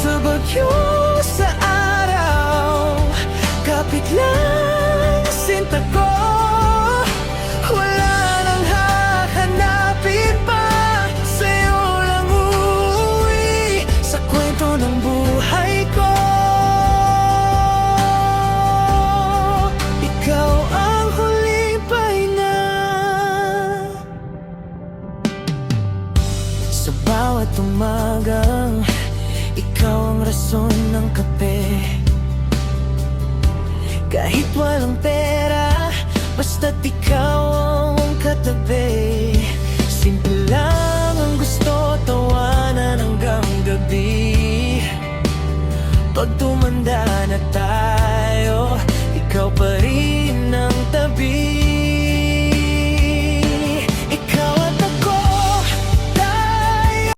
sa bagyo, sa araw. Kapit lang sinta ko, wala nang hahanapin pa. Sa'yo lang uuwi sa kwento ng buhay ko. Ikaw ang huling pahinga. Sa bawat umagang ikaw ang rason ng kape. Kahit walang pera, basta't ikaw ang katabi. Simple lang ang gusto, tawanan hanggang gabi. Pag